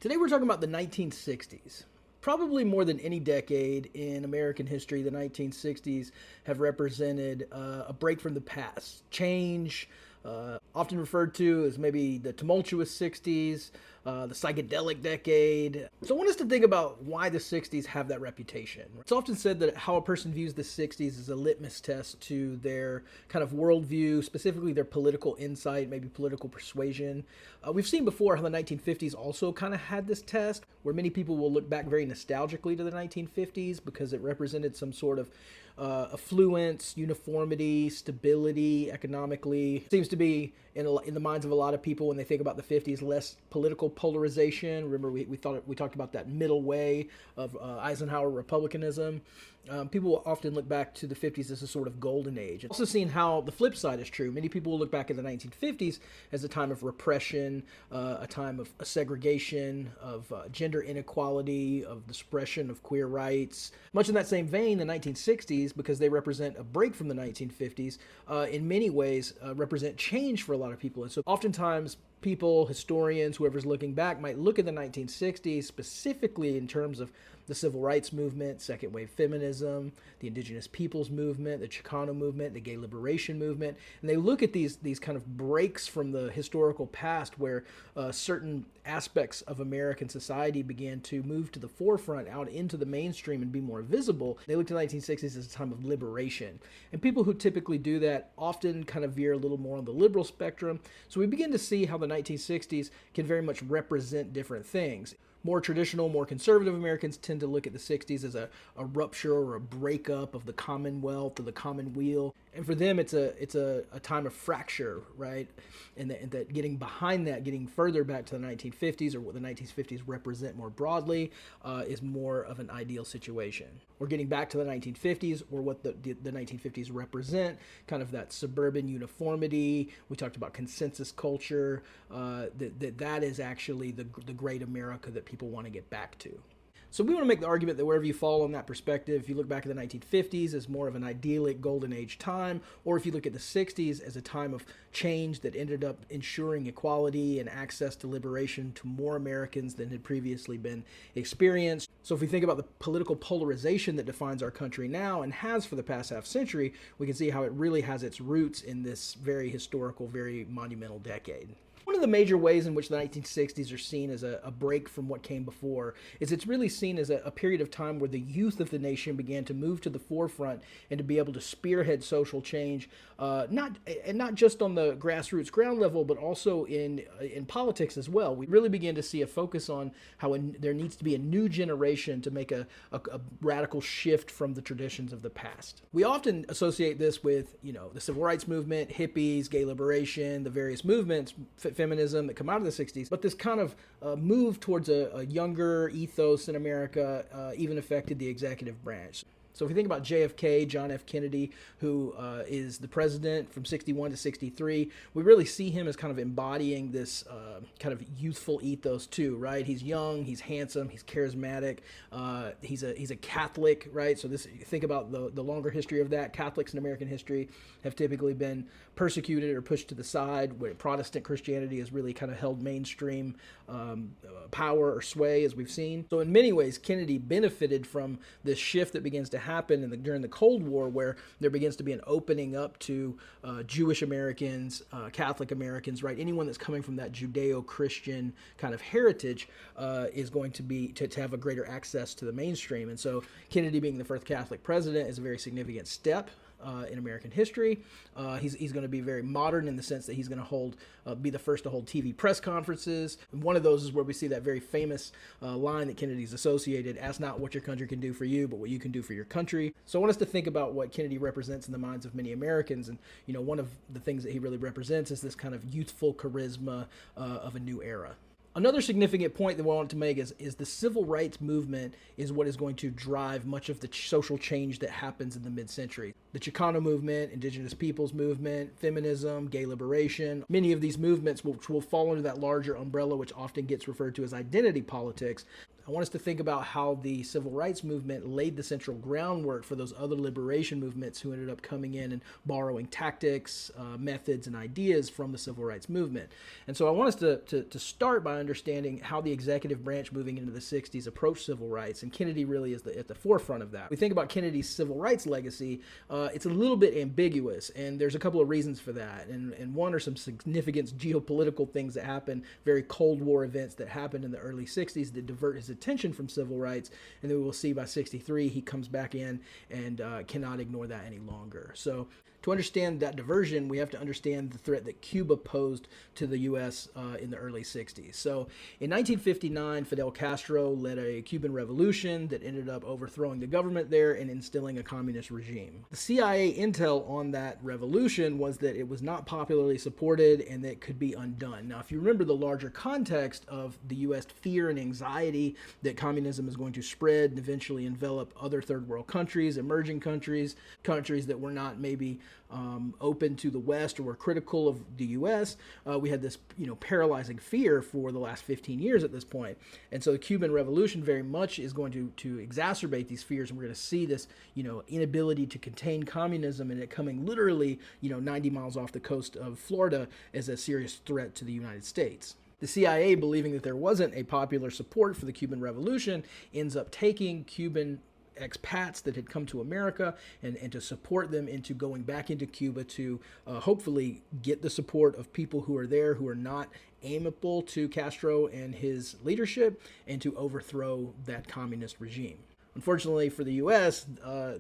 Today we're talking about the 1960s. Probably more than any decade in American history, the 1960s have represented a break from the past, change, often referred to as maybe the tumultuous 60s, the psychedelic decade. So I want us to think about why the 60s have that reputation. It's often said that how a person views the 60s is a litmus test to their kind of worldview, specifically their political insight, maybe political persuasion. We've seen before how the 1950s also kind of had this test, where many people will look back very nostalgically to the 1950s because it represented some sort of affluence, uniformity, stability economically. Seems to be in the minds of a lot of people when they think about the 50s, less political polarization. Remember, we talked about that middle way of Eisenhower republicanism. People will often look back to the 50s as a sort of golden age. Also seen how the flip side is true. Many people will look back at the 1950s as a time of repression, a time of segregation, of gender inequality, of the suppression of queer rights. Much in that same vein, the 1960s, because they represent a break from the 1950s, in many ways represent change for a lot of people. And so oftentimes people, historians, whoever's looking back, might look at the 1960s specifically in terms of the civil rights movement, second wave feminism, the indigenous peoples movement, the Chicano movement, the gay liberation movement, and they look at these kind of breaks from the historical past where certain aspects of American society began to move to the forefront, out into the mainstream and be more visible. They looked at the 1960s as a time of liberation. And people who typically do that often kind of veer a little more on the liberal spectrum. So we begin to see how the 1960s can very much represent different things. More traditional, more conservative Americans tend to look at the 60s as a rupture or a breakup of the Commonwealth or the Commonweal. And for them, it's a time of fracture, right? And that getting behind that, getting further back to the 1950s or what the 1950s represent more broadly is more of an ideal situation. Or getting back to the 1950s or what the 1950s represent, kind of that suburban uniformity. We talked about consensus culture. That is actually the great America that people want to get back to. So we want to make the argument that wherever you fall on that perspective, if you look back at the 1950s as more of an idyllic golden age time, or if you look at the 60s as a time of change that ended up ensuring equality and access to liberation to more Americans than had previously been experienced. So if we think about the political polarization that defines our country now and has for the past half century, we can see how it really has its roots in this very historical, very monumental decade. One of the major ways in which the 1960s are seen as a break from what came before is it's really seen as a period of time where the youth of the nation began to move to the forefront and to be able to spearhead social change, not just on the grassroots ground level, but also in politics as well. We really began to see a focus on how there needs to be a new generation to make a radical shift from the traditions of the past. We often associate this with, the civil rights movement, hippies, gay liberation, the various movements, feminism that come out of the 60s, but this kind of move towards a younger ethos in America even affected the executive branch. So if we think about JFK, John F. Kennedy, who is the president from 61 to 63, we really see him as kind of embodying this kind of youthful ethos too, right? He's young, he's handsome, he's charismatic, he's a Catholic, right? So think about the longer history of that. Catholics in American history have typically been persecuted or pushed to the side, where Protestant Christianity has really kind of held mainstream power or sway, as we've seen. So in many ways, Kennedy benefited from this shift that begins to happen during the Cold War, where there begins to be an opening up to Jewish Americans, Catholic Americans, right? Anyone that's coming from that Judeo-Christian kind of heritage is going to be to have a greater access to the mainstream. And so Kennedy being the first Catholic president is a very significant step in American history. He's going to be very modern in the sense that he's going to be the first to hold TV press conferences. And one of those is where we see that very famous line that Kennedy's associated: "Ask not what your country can do for you, but what you can do for your country." So I want us to think about what Kennedy represents in the minds of many Americans. And, one of the things that he really represents is this kind of youthful charisma of a new era. Another significant point that we want to make is the civil rights movement is what is going to drive much of the social change that happens in the mid-century. The Chicano movement, indigenous peoples movement, feminism, gay liberation, many of these movements which will fall under that larger umbrella, which often gets referred to as identity politics. I I want us to think about how the civil rights movement laid the central groundwork for those other liberation movements who ended up coming in and borrowing tactics, methods, and ideas from the civil rights movement. And so I want us to start by understanding how the executive branch moving into the 60s approached civil rights, and Kennedy really is at the forefront of that. We think about Kennedy's civil rights legacy, it's a little bit ambiguous, and there's a couple of reasons for that. And one are some significant geopolitical things that happened, very Cold War events that happened in the early 60s that divert his attention from civil rights, and then we will see by 63 he comes back in and cannot ignore that any longer. So to understand that diversion, we have to understand the threat that Cuba posed to the U.S. In the early 60s. So in 1959, Fidel Castro led a Cuban revolution that ended up overthrowing the government there and instilling a communist regime. The CIA intel on that revolution was that it was not popularly supported and that it could be undone. Now, if you remember the larger context of the U.S. fear and anxiety that communism is going to spread and eventually envelop other third world countries, emerging countries, countries that were not maybe open to the West or were critical of the U.S., we had this, paralyzing fear for the last 15 years at this point. And so the Cuban Revolution very much is going to exacerbate these fears, and we're going to see this, inability to contain communism and it coming literally, 90 miles off the coast of Florida as a serious threat to the United States. The CIA, believing that there wasn't a popular support for the Cuban Revolution, ends up taking Cuban expats that had come to America and to support them into going back into Cuba to hopefully get the support of people who are there who are not amiable to Castro and his leadership, and to overthrow that communist regime. Unfortunately for the U.S.,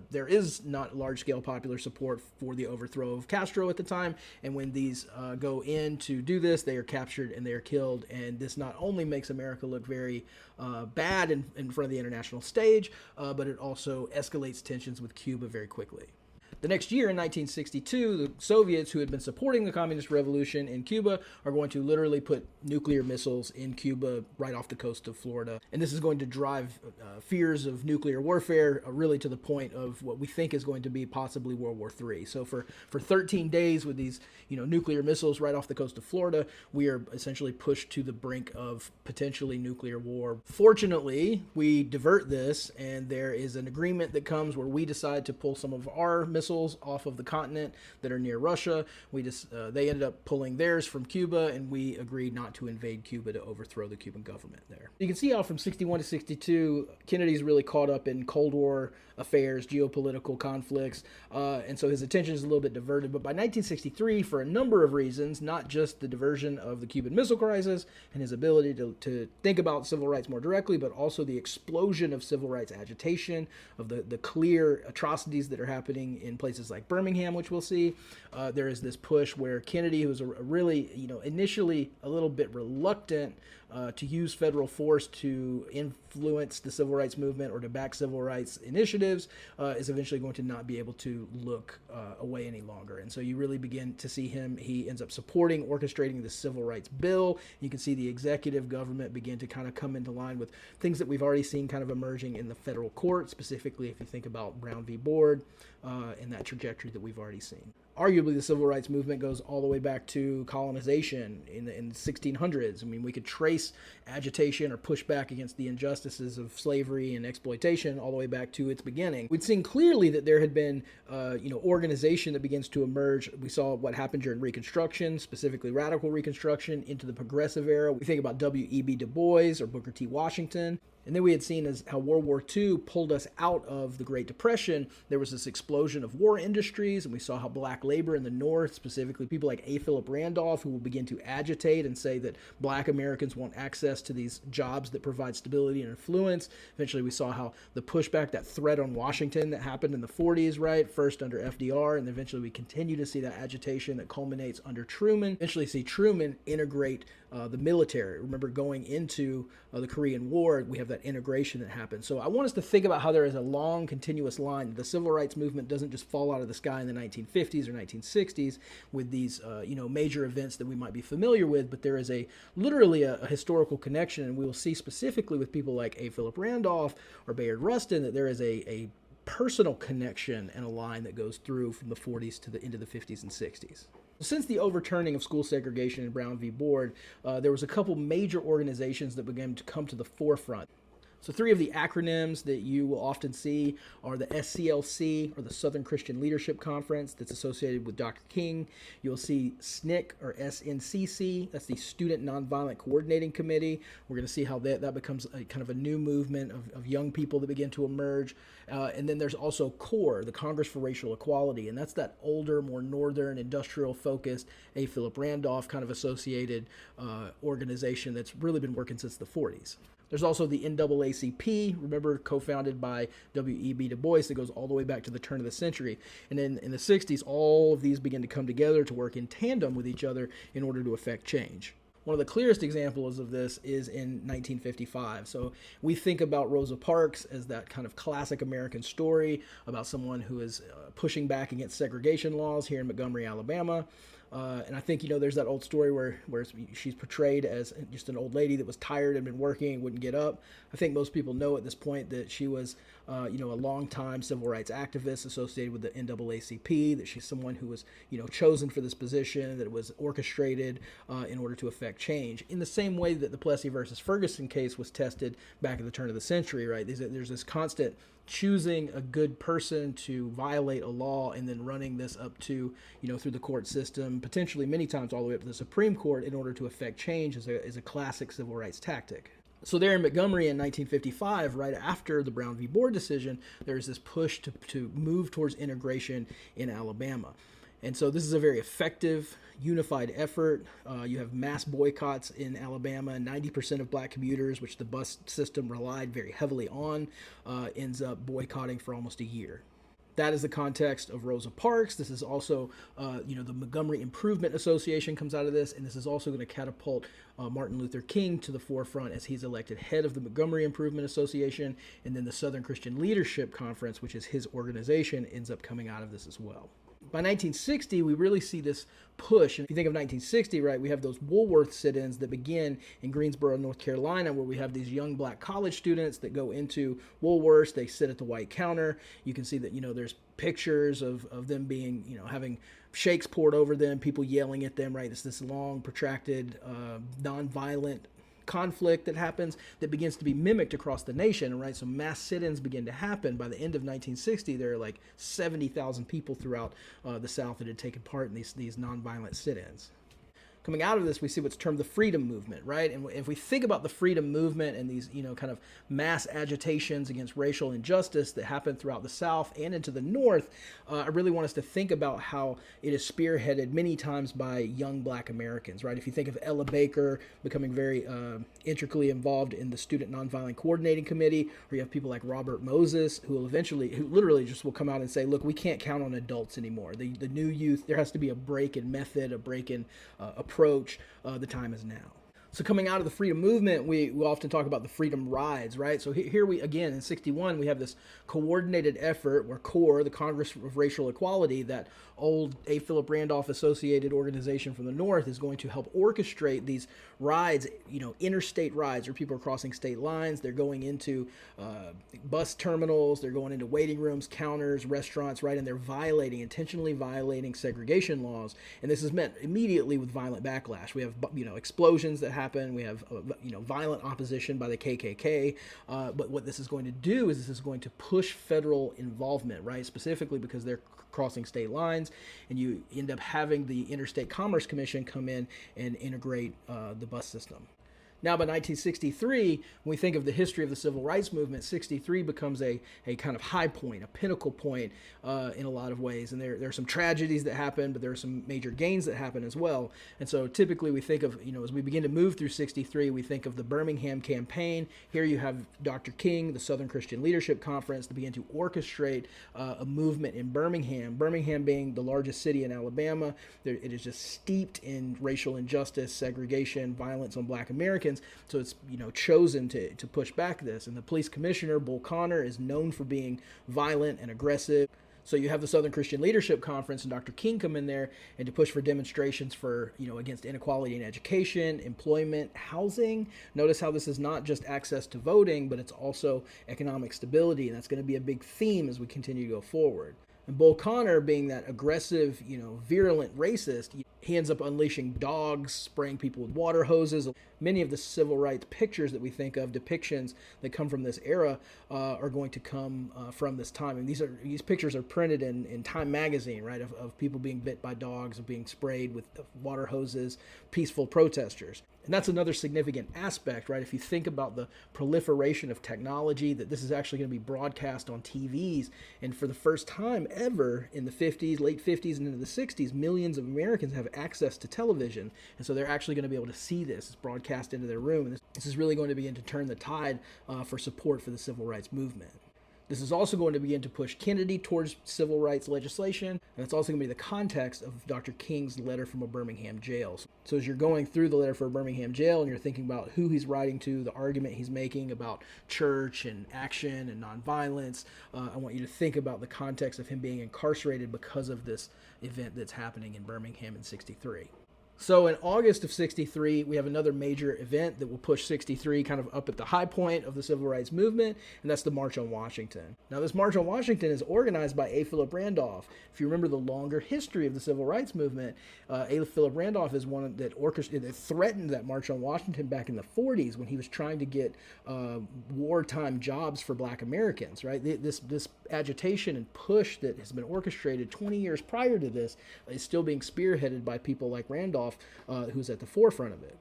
there is not large-scale popular support for the overthrow of Castro at the time, and when these go in to do this, they are captured and they are killed, and this not only makes America look very bad in front of the international stage, but it also escalates tensions with Cuba very quickly. The next year, in 1962, the Soviets, who had been supporting the communist revolution in Cuba, are going to literally put nuclear missiles in Cuba right off the coast of Florida. And this is going to drive fears of nuclear warfare really to the point of what we think is going to be possibly World War III. So for 13 days with these nuclear missiles right off the coast of Florida, we are essentially pushed to the brink of potentially nuclear war. Fortunately, we divert this, and there is an agreement that comes where we decide to pull some of our missiles off of the continent that are near Russia. They ended up pulling theirs from Cuba, and we agreed not to invade Cuba to overthrow the Cuban government there. You can see how from 61 to 62, Kennedy's really caught up in Cold War affairs, geopolitical conflicts, and so his attention is a little bit diverted. But by 1963, for a number of reasons, not just the diversion of the Cuban Missile Crisis and his ability to think about civil rights more directly, but also the explosion of civil rights agitation, of the clear atrocities that are happening in places like Birmingham, which we'll see. There is this push where Kennedy, who was a really, initially a little bit reluctant to use federal force to influence the civil rights movement or to back civil rights initiatives, is eventually going to not be able to look away any longer. And so you really begin to see him, he ends up supporting, orchestrating the civil rights bill. You can see the executive government begin to kind of come into line with things that we've already seen kind of emerging in the federal court, specifically if you think about Brown v. Board and that trajectory that we've already seen. Arguably, the civil rights movement goes all the way back to colonization in the 1600s. I mean, we could trace agitation or pushback against the injustices of slavery and exploitation all the way back to its beginning. We'd seen clearly that there had been, organization that begins to emerge. We saw what happened during Reconstruction, specifically radical Reconstruction, into the Progressive era. We think about W.E.B. Du Bois or Booker T. Washington. And then we had seen as how World War II pulled us out of the Great Depression. There was this explosion of war industries, and we saw how black labor in the North, specifically people like A. Philip Randolph, who will begin to agitate and say that black Americans want access to these jobs that provide stability and influence. Eventually, we saw how the pushback, that threat on Washington that happened in the 40s, right? First under FDR, and eventually we continue to see that agitation that culminates under Truman. Eventually see Truman integrate the military. Remember, going into the Korean War, we have that integration that happens. So I want us to think about how there is a long, continuous line. The civil rights movement doesn't just fall out of the sky in the 1950s or 1960s with these, major events that we might be familiar with, but there is literally a historical connection, and we will see specifically with people like A. Philip Randolph or Bayard Rustin that there is a personal connection and a line that goes through from the 40s to into the 50s and 60s. Since the overturning of school segregation in Brown v. Board, there was a couple major organizations that began to come to the forefront. So three of the acronyms that you will often see are the SCLC, or the Southern Christian Leadership Conference, that's associated with Dr. King. You'll see SNCC, or SNCC, that's the Student Nonviolent Coordinating Committee. We're going to see how that becomes a kind of a new movement of young people that begin to emerge. And then there's also CORE, the Congress for Racial Equality, and that's that older, more northern, industrial-focused A. Philip Randolph kind of associated organization that's really been working since the 40s. There's also the NAACP, remember, co-founded by W.E.B. Du Bois, that goes all the way back to the turn of the century. And then in the 60s, all of these begin to come together to work in tandem with each other in order to affect change. One of the clearest examples of this is in 1955. So we think about Rosa Parks as that kind of classic American story about someone who is pushing back against segregation laws here in Montgomery, Alabama. And I think, there's that old story where she's portrayed as just an old lady that was tired and been working and wouldn't get up. I think most people know at this point that she was, a long-time civil rights activist associated with the NAACP, that she's someone who was, chosen for this position, that it was orchestrated in order to affect change. In the same way that the Plessy versus Ferguson case was tested back at the turn of the century, right? There's this constant choosing a good person to violate a law and then running this up to, through the court system, potentially many times all the way up to the Supreme Court in order to affect change is a classic civil rights tactic. So there in Montgomery in 1955, right after the Brown v. Board decision, there's this push to move towards integration in Alabama. And so this is a very effective, unified effort. You have mass boycotts in Alabama. 90% of black commuters, which the bus system relied very heavily on, ends up boycotting for almost a year. That is the context of Rosa Parks. This is also, the Montgomery Improvement Association comes out of this, and this is also going to catapult Martin Luther King to the forefront as he's elected head of the Montgomery Improvement Association, and then the Southern Christian Leadership Conference, which is his organization, ends up coming out of this as well. By 1960, we really see this push. And if you think of 1960, right, we have those Woolworth sit-ins that begin in Greensboro, North Carolina, where we have these young black college students that go into Woolworths. They sit at the white counter. You can see that, there's pictures of them being, having shakes poured over them, people yelling at them, right? It's this long, protracted, nonviolent conflict that happens that begins to be mimicked across the nation, right? So mass sit-ins begin to happen. By the end of 1960, there are like 70,000 people throughout the South that had taken part in these nonviolent sit-ins. Coming out of this, we see what's termed the freedom movement, right? And if we think about the freedom movement and these, kind of mass agitations against racial injustice that happen throughout the South and into the North, I really want us to think about how it is spearheaded many times by young black Americans, right? If you think of Ella Baker becoming very intricately involved in the Student Nonviolent Coordinating Committee, or you have people like Robert Moses, who literally just will come out and say, look, we can't count on adults anymore. The new youth, there has to be a break in method, a break in approach. The time is now. So coming out of the freedom movement, we often talk about the freedom rides, right? So here we, again, in 61, we have this coordinated effort where CORE, the Congress of Racial Equality, that old A. Philip Randolph associated organization from the North, is going to help orchestrate these rides, interstate rides where people are crossing state lines. They're going into bus terminals, they're going into waiting rooms, counters, restaurants, right? And they're intentionally violating segregation laws. And this is met immediately with violent backlash. We have, explosions that happen. We have, violent opposition by the KKK. But what this is going to do is this is going to push federal involvement, right? Specifically because they're crossing state lines, and you end up having the Interstate Commerce Commission come in and integrate the bus system. Now, by 1963, when we think of the history of the civil rights movement, 63 becomes a kind of high point, a pinnacle point in a lot of ways. And there are some tragedies that happen, but there are some major gains that happen as well. And so typically we think of, as we begin to move through 63, we think of the Birmingham campaign. Here you have Dr. King, the Southern Christian Leadership Conference, to begin to orchestrate a movement in Birmingham. Birmingham being the largest city in Alabama, it is just steeped in racial injustice, segregation, violence on black Americans. So it's chosen to push back this. And the police commissioner, Bull Connor, is known for being violent and aggressive. So you have the Southern Christian Leadership Conference and Dr. King come in there and to push for demonstrations for, against inequality in education, employment, housing. Notice how this is not just access to voting, but it's also economic stability. And that's going to be a big theme as we continue to go forward. And Bull Connor, being that aggressive, virulent racist, He ends up unleashing dogs, spraying people with water hoses. Many of the civil rights pictures that we think of, depictions that come from this era, are going to come from this time. And these pictures are printed in Time magazine, right, of people being bit by dogs, of being sprayed with water hoses, peaceful protesters. And that's another significant aspect, right? If you think about the proliferation of technology, that this is actually going to be broadcast on TVs. And for the first time ever in the 50s, late 50s, and into the 60s, millions of Americans have access to television. And so they're actually going to be able to see this. It's broadcast into their room. And this is really going to begin to turn the tide for support for the civil rights movement. This is also going to begin to push Kennedy towards civil rights legislation, and it's also going to be the context of Dr. King's letter from a Birmingham jail. So as you're going through the letter from a Birmingham jail and you're thinking about who he's writing to, the argument he's making about church and action and nonviolence, I want you to think about the context of him being incarcerated because of this event that's happening in Birmingham in '63. So in August of '63, we have another major event that will push '63 kind of up at the high point of the civil rights movement, and that's the March on Washington. Now, this March on Washington is organized by A. Philip Randolph. If you remember the longer history of the civil rights movement, A. Philip Randolph is one that threatened that March on Washington back in the '40s when he was trying to get wartime jobs for Black Americans, right? This agitation and push that has been orchestrated 20 years prior to this is still being spearheaded by people like Randolph, who's at the forefront of it.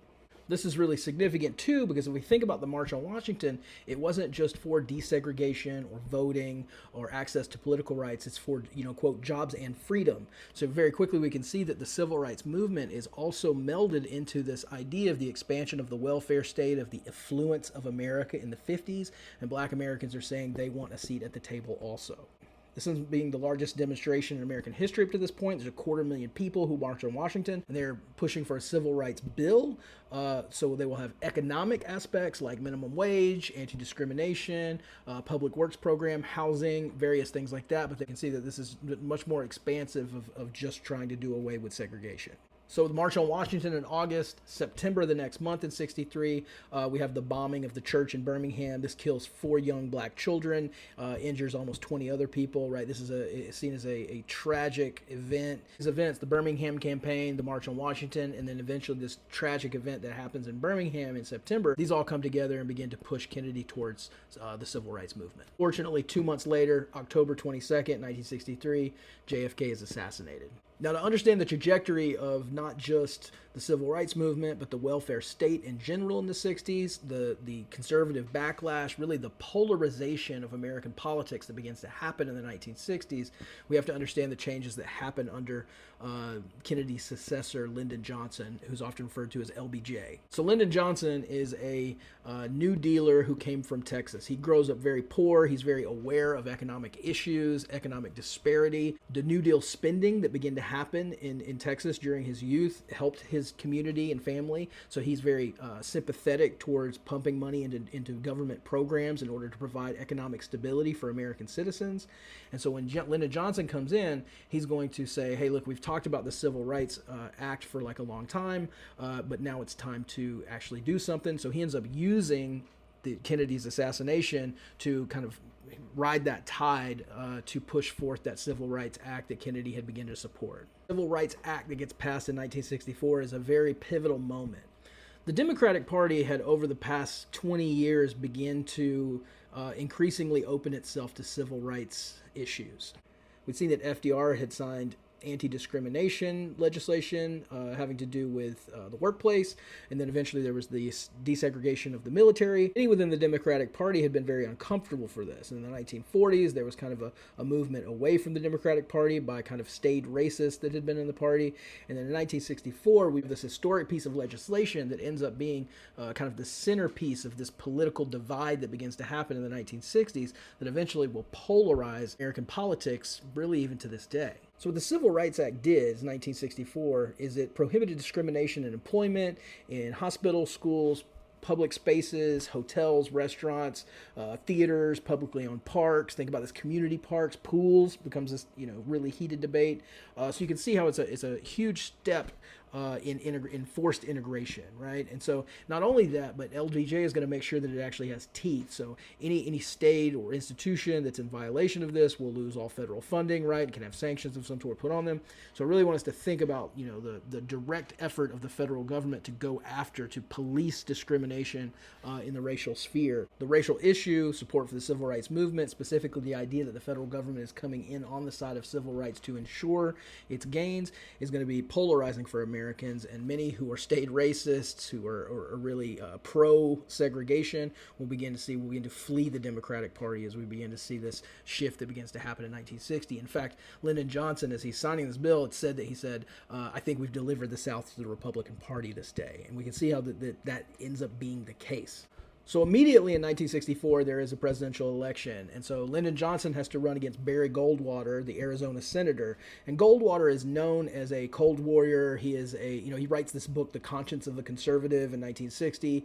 This is really significant too, because if we think about the March on Washington, it wasn't just for desegregation or voting or access to political rights. It's for, quote, jobs and freedom. So very quickly we can see that the civil rights movement is also melded into this idea of the expansion of the welfare state, of the affluence of America in the 50s, and Black Americans are saying they want a seat at the table also. This ends up being the largest demonstration in American history up to this point. There's 250,000 people who march on Washington, and they're pushing for a civil rights bill. So they will have economic aspects like minimum wage, anti-discrimination, public works program, housing, various things like that. But they can see that this is much more expansive of just trying to do away with segregation. So the March on Washington in August, September the next month in '63, we have the bombing of the church in Birmingham. This kills 4 young Black children, injures almost 20 other people, right? This is seen as a tragic event. These events, the Birmingham campaign, the March on Washington, and then eventually this tragic event that happens in Birmingham in September, these all come together and begin to push Kennedy towards the civil rights movement. Fortunately, 2 months later, October 22nd, 1963, JFK is assassinated. Now, to understand the trajectory of not just the civil rights movement, but the welfare state in general in the 60s, the conservative backlash, really the polarization of American politics that begins to happen in the 1960s, we have to understand the changes that happened under Kennedy's successor, Lyndon Johnson, who's often referred to as LBJ. So Lyndon Johnson is a New Dealer who came from Texas. He grows up very poor. He's very aware of economic issues, economic disparity. The New Deal spending that began to happen in Texas during his youth helped his community and family. So he's very sympathetic towards pumping money into government programs in order to provide economic stability for American citizens. And so when Lyndon Johnson comes in, he's going to say, hey, look, we've talked about the Civil Rights Act for like a long time, but now it's time to actually do something. So he ends up using Kennedy's assassination to kind of ride that tide to push forth that Civil Rights Act that Kennedy had begun to support. The Civil Rights Act that gets passed in 1964 is a very pivotal moment. The Democratic Party had, over the past 20 years, begun to increasingly open itself to civil rights issues. We'd seen that FDR had signed anti-discrimination legislation having to do with the workplace, and then eventually there was the desegregation of the military. Many within the Democratic Party had been very uncomfortable for this. In the 1940s, there was kind of a movement away from the Democratic Party by kind of staid racists that had been in the party. And then in 1964, we have this historic piece of legislation that ends up being kind of the centerpiece of this political divide that begins to happen in the 1960s that eventually will polarize American politics, really even to this day. So what the Civil Rights Act did in 1964 is it prohibited discrimination in employment, in hospitals, schools, public spaces, hotels, restaurants, theaters, publicly owned parks. Think about this: community parks, pools becomes this really heated debate. So you can see how it's a huge step in forced integration, right? And so not only that, but LBJ is going to make sure that it actually has teeth. So any state or institution that's in violation of this will lose all federal funding, right? And can have sanctions of some sort put on them. So I really want us to think about, the direct effort of the federal government to go after, to police discrimination in the racial sphere. The racial issue, support for the civil rights movement, specifically the idea that the federal government is coming in on the side of civil rights to ensure its gains, is going to be polarizing for Americans, and many who are state racists, who are really pro-segregation, will begin to flee the Democratic Party as we begin to see this shift that begins to happen in 1960. In fact, Lyndon Johnson, as he's signing this bill, he said, I think we've delivered the South to the Republican Party this day. And we can see how that ends up being the case. So immediately in 1964, there is a presidential election. And so Lyndon Johnson has to run against Barry Goldwater, the Arizona senator. And Goldwater is known as a cold warrior. He is he writes this book, The Conscience of the Conservative, in 1960.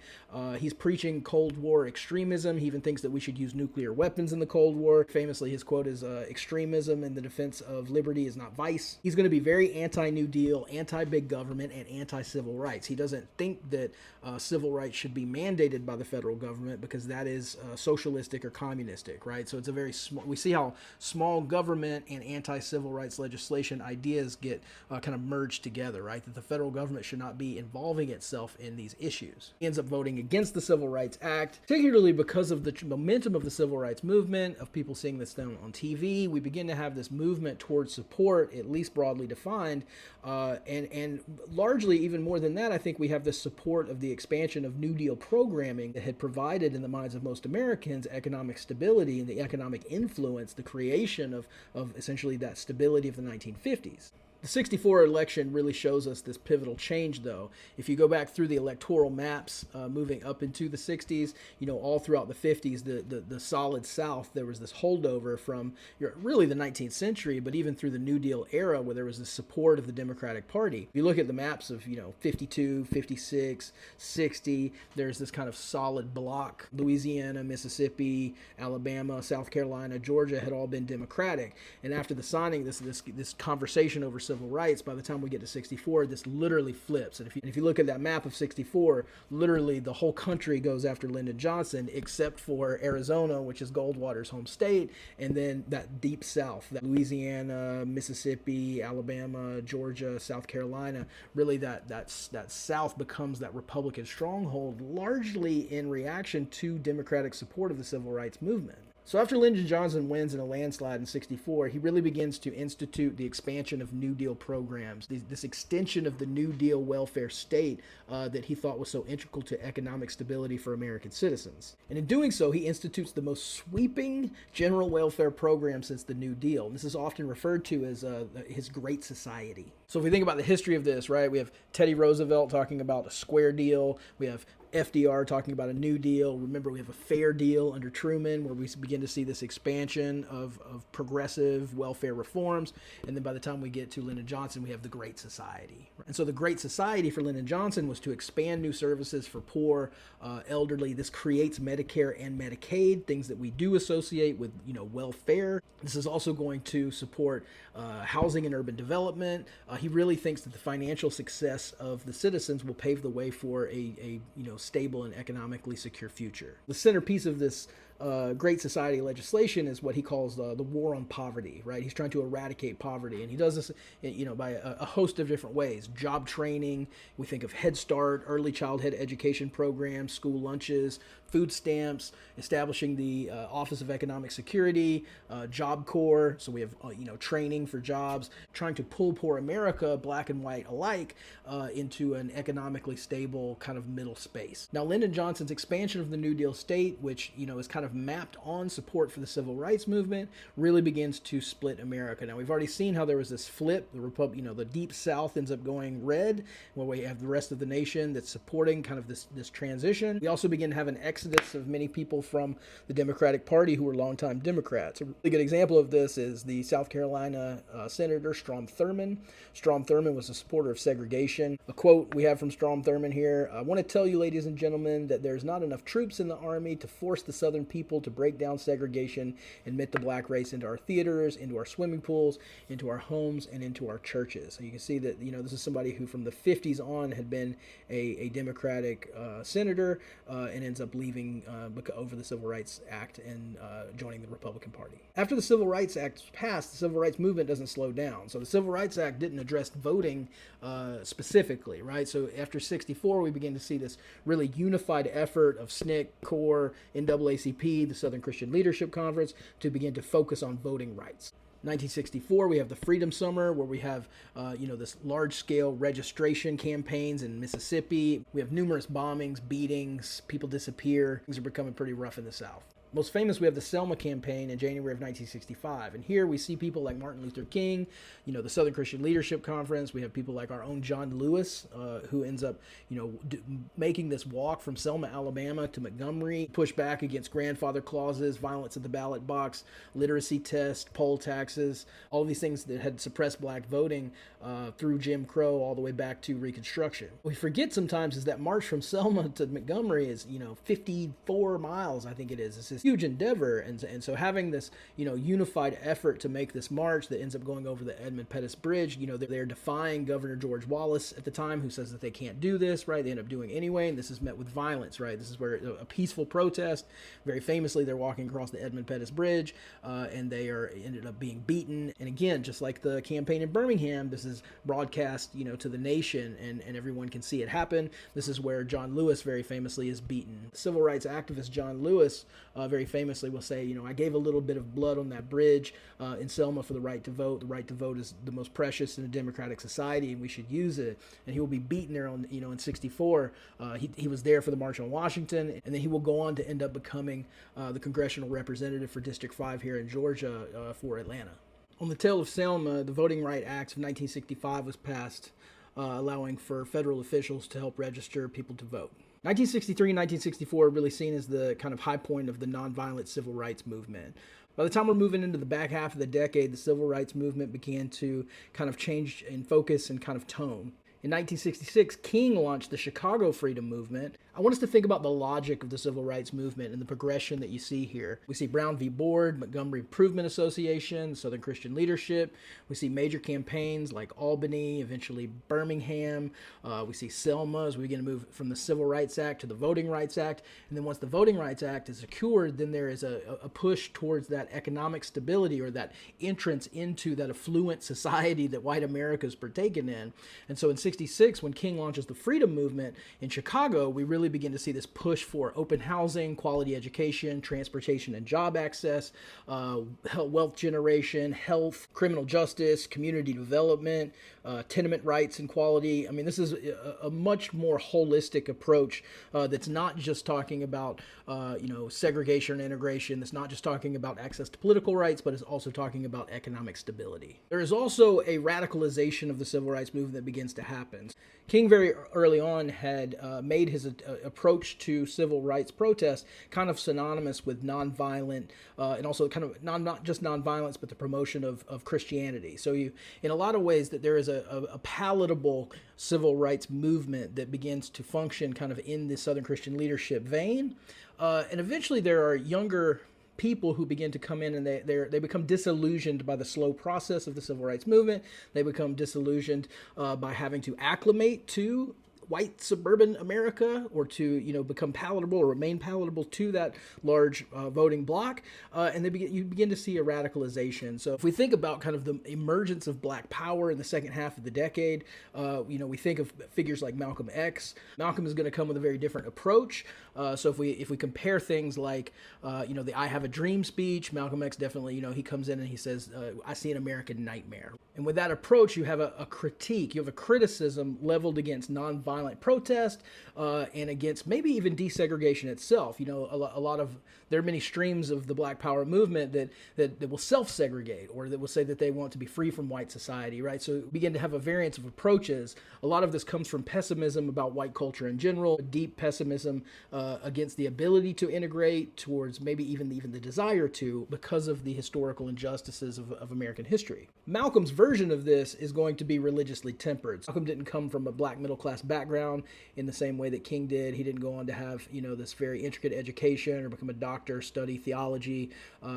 He's preaching Cold War extremism. He even thinks that we should use nuclear weapons in the Cold War. Famously, his quote is, extremism in the defense of liberty is not vice. He's going to be very anti-New Deal, anti-big government, and anti-civil rights. He doesn't think that civil rights should be mandated by the federal government because that is socialistic or communistic, right? So it's a very small, we see how small government and anti-civil rights legislation ideas get kind of merged together, right? That the federal government should not be involving itself in these issues. He ends up voting against the Civil Rights Act, particularly because of the momentum of the civil rights movement, of people seeing this done on TV. We begin to have this movement towards support, at least broadly defined, and largely even more than that, I think we have the support of the expansion of New Deal programming that had provided in the minds of most Americans economic stability and the economic influence, the creation of essentially that stability of the 1950s. The 64 election really shows us this pivotal change, though. If you go back through the electoral maps moving up into the 60s, all throughout the 50s, the solid South, there was this holdover from really the 19th century, but even through the New Deal era where there was this support of the Democratic Party. If you look at the maps of, 52, 56, 60, there's this kind of solid block. Louisiana, Mississippi, Alabama, South Carolina, Georgia had all been Democratic. And after the signing, this conversation over civil rights, by the time we get to 64, this literally flips. And if you look at that map of 64, literally the whole country goes after Lyndon Johnson, except for Arizona, which is Goldwater's home state, and then that deep South, that Louisiana, Mississippi, Alabama, Georgia, South Carolina, really that South becomes that Republican stronghold, largely in reaction to Democratic support of the civil rights movement. So after Lyndon Johnson wins in a landslide in 64, he really begins to institute the expansion of New Deal programs, this extension of the New Deal welfare state that he thought was so integral to economic stability for American citizens. And in doing so, he institutes the most sweeping general welfare program since the New Deal. This is often referred to as his Great Society. So if we think about the history of this, right, we have Teddy Roosevelt talking about a square deal. We have FDR talking about a New Deal. Remember, we have a fair deal under Truman where we begin to see this expansion of progressive welfare reforms. And then by the time we get to Lyndon Johnson, we have the Great Society. And so the Great Society for Lyndon Johnson was to expand new services for poor, elderly. This creates Medicare and Medicaid, things that we do associate with, welfare. This is also going to support housing and urban development. He really thinks that the financial success of the citizens will pave the way for a stable and economically secure future. The centerpiece of this Great Society legislation is what he calls the war on poverty, right? He's trying to eradicate poverty, and he does this, by a host of different ways. Job training, we think of Head Start, early childhood education programs, school lunches, food stamps, establishing the Office of Economic Security, Job Corps, so we have training for jobs, trying to pull poor America, black and white alike, into an economically stable kind of middle space. Now, Lyndon Johnson's expansion of the New Deal state, which is kind of mapped on support for the civil rights movement, really begins to split America. Now, we've already seen how there was this flip. The Deep South ends up going red, where we have the rest of the nation that's supporting kind of this transition. We also begin to have an exodus of many people from the Democratic Party who were longtime Democrats. A really good example of this is the South Carolina Senator Strom Thurmond. Strom Thurmond was a supporter of segregation. A quote we have from Strom Thurmond here: "I want to tell you, ladies and gentlemen, that there's not enough troops in the Army to force the Southern people people to break down segregation, admit the black race into our theaters, into our swimming pools, into our homes, and into our churches. So you can see that, this is somebody who from the 50s on had been a Democratic senator and ends up leaving over the Civil Rights Act and joining the Republican Party. After the Civil Rights Act was passed, the Civil Rights Movement doesn't slow down. So the Civil Rights Act didn't address voting specifically, right? So after 64, we begin to see this really unified effort of SNCC, CORE, NAACP, the Southern Christian Leadership Conference, to begin to focus on voting rights. 1964, we have the Freedom Summer, where we have, this large-scale registration campaigns in Mississippi. We have numerous bombings, beatings, people disappear. Things are becoming pretty rough in the South. Most famous, we have the Selma campaign in January of 1965. And here we see people like Martin Luther King, the Southern Christian Leadership Conference. We have people like our own John Lewis, who ends up, making this walk from Selma, Alabama to Montgomery, push back against grandfather clauses, violence at the ballot box, literacy test, poll taxes, all these things that had suppressed black voting through Jim Crow all the way back to Reconstruction. What we forget sometimes is that march from Selma to Montgomery is, 54 miles, I think it is. It's this huge endeavor, and so having this unified effort to make this march that ends up going over the Edmund Pettus Bridge, they're defying Governor George Wallace at the time, who says that they can't do this, right? They end up doing anyway, and this is met with violence, right? This is where a peaceful protest, very famously, they're walking across the Edmund Pettus Bridge, and they ended up being beaten. And again, just like the campaign in Birmingham, this is broadcast, to the nation, and everyone can see it happen. This is where John Lewis very famously is beaten. Civil rights activist John Lewis very famously will say, I gave a little bit of blood on that bridge in Selma for the right to vote. The right to vote is the most precious in a democratic society, and we should use it. And he will be beaten there on, in 64. He was there for the March on Washington, and then he will go on to end up becoming the congressional representative for District 5 here in Georgia for Atlanta. On the tail of Selma, the Voting Rights Act of 1965 was passed, allowing for federal officials to help register people to vote. 1963 and 1964 are really seen as the kind of high point of the nonviolent civil rights movement. By the time we're moving into the back half of the decade, the civil rights movement began to kind of change in focus and kind of tone. In 1966, King launched the Chicago Freedom Movement. I want us to think about the logic of the civil rights movement and the progression that you see here. We see Brown v. Board, Montgomery Improvement Association, Southern Christian Leadership. We see major campaigns like Albany, eventually Birmingham. We see Selma as we begin to move from the Civil Rights Act to the Voting Rights Act. And then once the Voting Rights Act is secured, then there is a push towards that economic stability, or that entrance into that affluent society that white America is partaken in. And so in 66, when King launches the Freedom Movement in Chicago, we really begin to see this push for open housing, quality education, transportation and job access, wealth generation, health, criminal justice, community development, tenement rights and quality. I mean, this is a much more holistic approach that's not just talking about, segregation and integration. That's not just talking about access to political rights, but is also talking about economic stability. There is also a radicalization of the civil rights movement that begins to happen. King very early on had made his approach to civil rights protests kind of synonymous with nonviolent, and also kind of not just nonviolence, but the promotion of Christianity. So in a lot of ways, that there is a palatable civil rights movement that begins to function kind of in the Southern Christian Leadership vein. And eventually there are younger people who begin to come in, and they become disillusioned by the slow process of the civil rights movement. They become disillusioned by having to acclimate to white suburban America, or to become palatable or remain palatable to that large voting bloc, and you begin to see a radicalization. So if we think about kind of the emergence of black power in the second half of the decade, we think of figures like Malcolm X. Malcolm is going to come with a very different approach. So if we compare things like the "I Have a Dream" speech, Malcolm X definitely he comes in and he says, "I see an American nightmare." And with that approach, you have a critique, you have a criticism leveled against nonviolent protest, and against maybe even desegregation itself. There are many streams of the Black Power movement that will self-segregate, or that will say that they want to be free from white society, right? So we begin to have a variance of approaches. A lot of this comes from pessimism about white culture in general, deep pessimism against the ability to integrate, towards maybe even the desire to, because of the historical injustices of American history. Malcolm's version of this is going to be religiously tempered. Malcolm didn't come from a black middle class background. background in the same way that King did. He didn't go on to have, this very intricate education or become a doctor, study theology.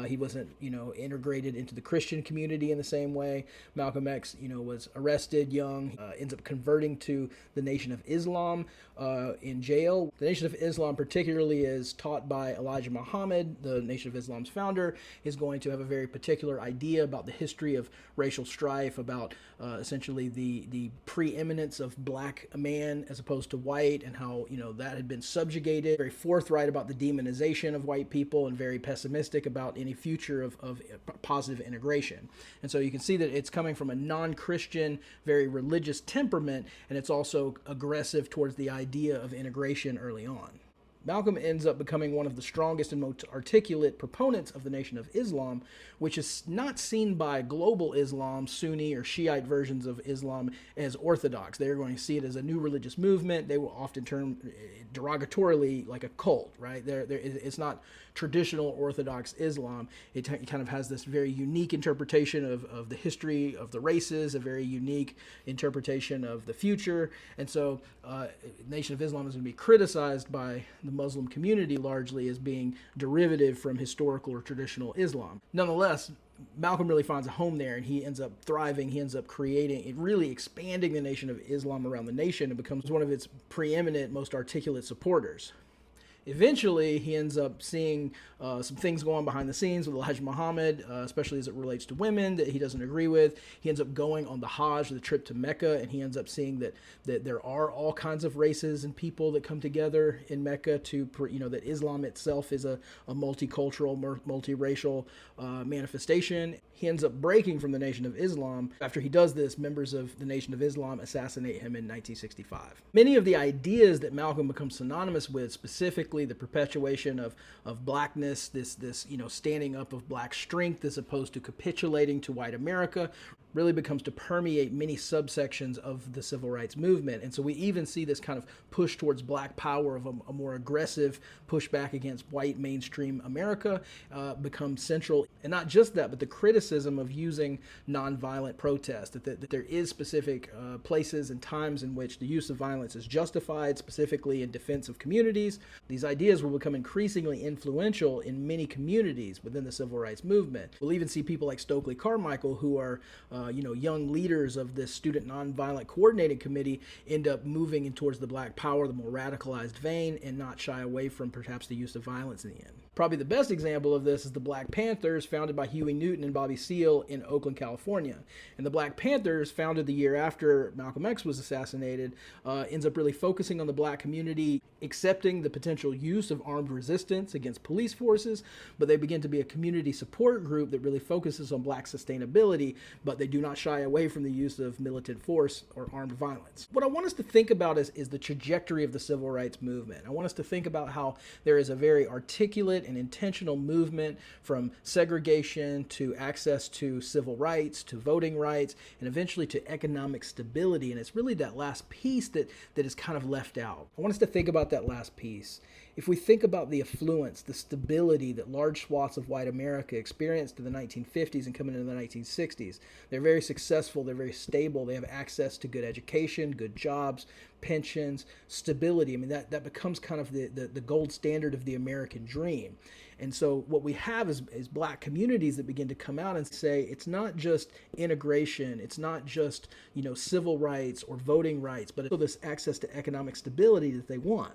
He wasn't, integrated into the Christian community in the same way. Malcolm X, was arrested young, ends up converting to the Nation of Islam in jail. The Nation of Islam, particularly, is taught by Elijah Muhammad, the Nation of Islam's founder, is going to have a very particular idea about the history of racial strife, about essentially the preeminence of black man as opposed to white, and how that had been subjugated. Very forthright about the demonization of white people, and very pessimistic about any future of positive integration. And so you can see that it's coming from a non-Christian, very religious temperament, and it's also aggressive towards the idea of integration early on. Malcolm ends up becoming one of the strongest and most articulate proponents of the Nation of Islam, which is not seen by global Islam, Sunni or Shiite versions of Islam, as orthodox. They're going to see it as a new religious movement. They will often term derogatorily like a cult, right? It's not traditional Orthodox Islam. It kind of has this very unique interpretation of the history of the races, a very unique interpretation of the future. And so Nation of Islam is going to be criticized by the Muslim community largely as being derivative from historical or traditional Islam. Nonetheless, Malcolm really finds a home there, and he ends up thriving. He ends up creating, really expanding the Nation of Islam around the nation, and becomes one of its preeminent, most articulate supporters. Eventually, he ends up seeing some things go on behind the scenes with Elijah Muhammad, especially as it relates to women, that he doesn't agree with. He ends up going on the Hajj, the trip to Mecca, and he ends up seeing that there are all kinds of races and people that come together in Mecca that Islam itself is a multicultural, multiracial manifestation. He ends up breaking from the Nation of Islam. After he does this, members of the Nation of Islam assassinate him in 1965. Many of the ideas that Malcolm becomes synonymous with, specifically the perpetuation of blackness, this standing up of black strength as opposed to capitulating to white America, really becomes to permeate many subsections of the civil rights movement. And so we even see this kind of push towards black power, of a more aggressive pushback against white mainstream America become central. And not just that, but the criticism of using nonviolent protest, that there is specific places and times in which the use of violence is justified, specifically in defense of communities. These ideas will become increasingly influential in many communities within the civil rights movement. We'll even see people like Stokely Carmichael, who are young leaders of this Student Nonviolent Coordinating Committee, end up moving in towards the black power, the more radicalized vein, and not shy away from perhaps the use of violence in the end. Probably the best example of this is the Black Panthers, founded by Huey Newton and Bobby Seale in Oakland, California. And the Black Panthers, founded the year after Malcolm X was assassinated, ends up really focusing on the black community, accepting the potential use of armed resistance against police forces, but they begin to be a community support group that really focuses on black sustainability, but they do not shy away from the use of militant force or armed violence. What I want us to think about is the trajectory of the civil rights movement. I want us to think about how there is a very articulate and intentional movement from segregation to access to civil rights, to voting rights, and eventually to economic stability. And it's really that last piece that is kind of left out. I want us to think about that last piece. If we think about the affluence, the stability that large swaths of white America experienced in the 1950s and coming into the 1960s, they're very successful, they're very stable, they have access to good education, good jobs, pensions, stability. I mean, that becomes kind of the gold standard of the American dream. And so what we have is black communities that begin to come out and say it's not just integration, it's not just civil rights or voting rights, but it's this access to economic stability that they want.